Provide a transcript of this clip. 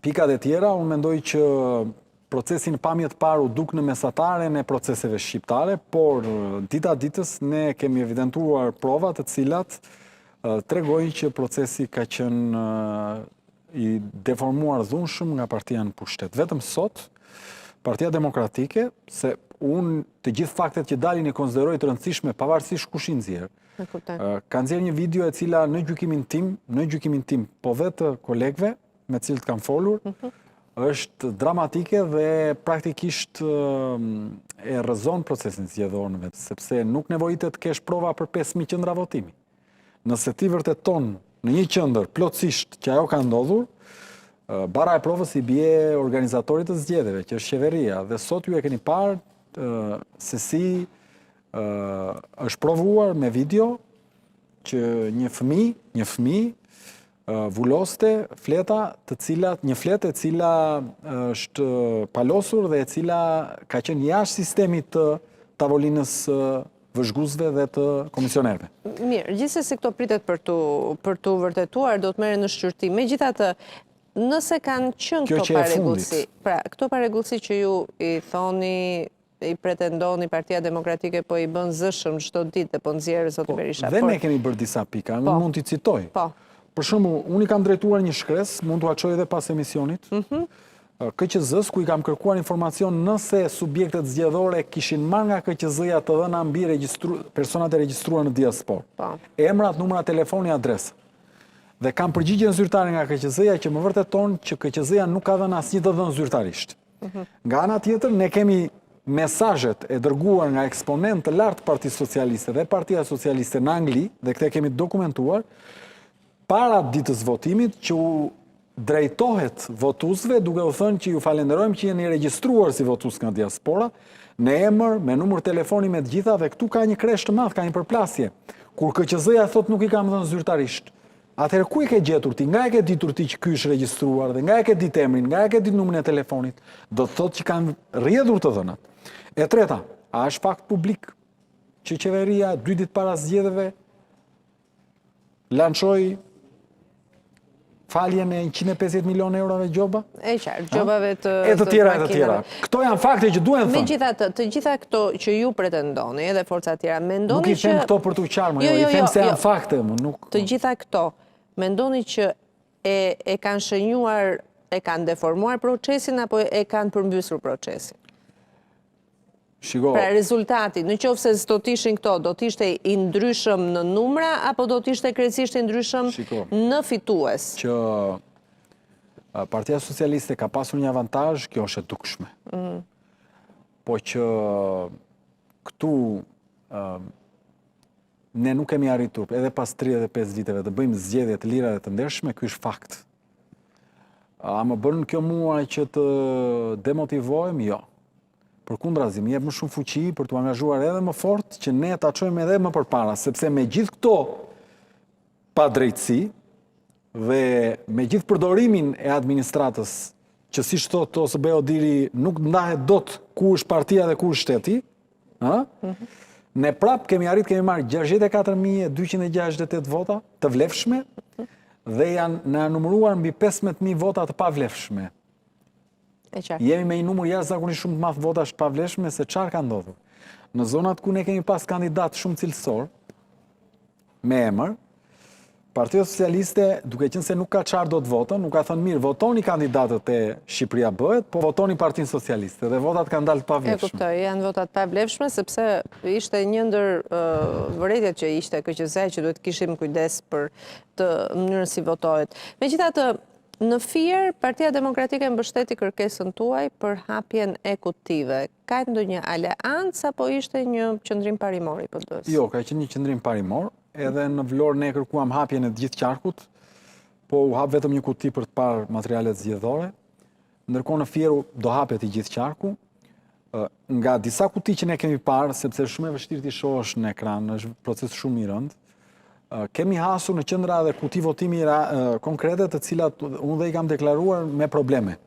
pikat e tjera, unë mendoj që procesin pamjet parë u duk në mesataren e proceseve shqiptare, por dita ditës ne kemi evidentuar provat të cilat tregojnë që procesi ka qenë i deformuar dhunshëm nga partia në pushtet. Vetëm sot, Partia Demokratike, se unë të gjithë faktet që dalin i konsideroj të rëndësishme pavarësisht kush i nxjerr. Ka nxjerr një video e cila në gjykimin tim, po dhe të kolegëve me cilët kam folur, është dramatike dhe praktikisht e rrëzon procesin zgjedhor në vetë, sepse nuk nevojitet të kesh prova për 5.000 qendra votimi. Nëse ti vërteton në një qendër plotësisht që ajo ka ndodhur, bara e provës i bie organizatorit të zgjedhjeve, që është qeveria, dhe sot ju e keni parë se si është provuar me video që një fëmijë vulloste një fletë e cila është palosur dhe e cila ka qenë jashtë sistemit të tavolinës vëzhguesve dhe të komisionerëve. Mirë, gjithsesi këto pritet për tu vërtetuar, do të merren në shqyrtim. Megjithatë, nëse kanë qenë këto paregullsi, pra këto paregullsi që ju i thoni, i pretendoni Partia Demokratike, po i bën zëshëm çdo ditë dhe po nxjerrë zoti Berisha. Dhe ne kemi bërë disa pika, unë mund t'i citoj. Për shembull, unë i kam drejtuar një shkres, mund t'u çoj edhe pas emisionit, KQZ-s, ku i kam kërkuar informacion nëse subjektet zgjedhore kishin marrë nga KQZ-ja të dhëna mbi personat e regjistruar në diasporë. Emrat, numra telefoni, adresë. Dhe kam përgjigjen zyrtare nga KQZ-ja që më vërteton që KQZ-ja nuk ka dhënë asnjë të dhënë zyrtarisht. Nga ana tjetër, ne kemi mesazhet e dërguar nga eksponent të lartë të Partisë Socialiste dhe Partia Socialiste në Angli, dhe këte kemi dokumentuar, para ditës votimit që u drejtohet votuesve duke u thënë që ju falenderojmë që jeni regjistruar si votues nga diaspora, në emër, me numër telefoni, me të gjitha, dhe këtu ka një kresh të madh, ka një përplasje. Kur KQZ-ja thot nuk i kam dhënë zyrtarisht, atëherë ku e ke gjetur ti? Nga e ke ditur ti që ky është regjistruar dhe nga e ke ditë emrin, nga e ke ditë numrin e telefonit, do të thotë që kanë rrjedhur të dhënat. E treta, a është fakt publik që qeveria 2 ditë para zgjedhjeve lançoi faljen e 150 milion eurove gjoba? E qartë, gjobave të të tjera. Këto janë fakte që duhen thënë. Megjithatë, të gjitha këto që ju pretendoni, edhe forca tjera, mendoni që... Nuk i them këto për t'u qarmë, i them se janë fakte. Të gjitha këto, mendoni që e kanë shënjuar, e kanë deformuar procesin, apo e kanë përmbysur procesin? Pra rezultati, në qoftë se s'do t'ishin këto, do t'ishte i ndryshëm në numra, apo do t'ishte krejtësisht i ndryshëm në fitues? Që Partia Socialiste ka pasur një avantazh, kjo është e dukshme. Po që këtu ne nuk kemi arritur, edhe pas 35 viteve, të bëjmë zgjedhje të lira dhe të ndershme, ky është fakt. A më bën kjo mua që të demotivohem? Jo. Përkundrazi, më jep më shumë fuqi për t'u angazhuar edhe më fort që ne ta çojmë edhe më përpara, sepse me gjithë këto padrejtësi dhe me gjithë përdorimin e administratës, që siç thotë ose Beo Diri, nuk ndahet dot ku është partia dhe ku është shteti, ne prap kemi marrë 64.268 vota të vlefshme dhe janë numëruar mbi 15.000 vota të pavlefshme. Jemi me një numër jashtëzakonisht shumë të madh votash të pavlefshme, se çfarë ka ndodhur. Në zonat ku ne kemi pas kandidat shumë cilësor, me emër, Partia Socialiste, duke qenë se nuk ka çfarë do të votën, nuk ka thënë mirë, votoni kandidatët e Shqipëria Bëhet, po votoni Partinë Socialiste, dhe votat kanë dalë të pavlefshme. E kuptoj, janë votat pavlefshme, sepse ishte një ndër vërejtjet që ishte KQZ që duhet kishim kujdes për të mënyrën si votohet. Megjithatë, në Fier, Partia Demokratike mbështeti kërkesën tuaj për hapjen ekutive. Ka ndonjë aleancë apo ishte një qëndrim parimor i PD-s? Jo, ka qenë një qëndrim parimor, edhe në Vlorë ne kërkuam hapjen e gjithë qarkut, po u hap vetëm një kuti për të parë materialet zgjedhore. Ndërkohë në Fier do hapet i gjithë qarku. Nga disa kuti që ne kemi parë, sepse shumë e vështirë t'i shohësh në ekran, është proces shumë i rëndë, kemi hasur në qendra dhe kuti votimi konkrete të cilat unë dhe i kam deklaruar me probleme.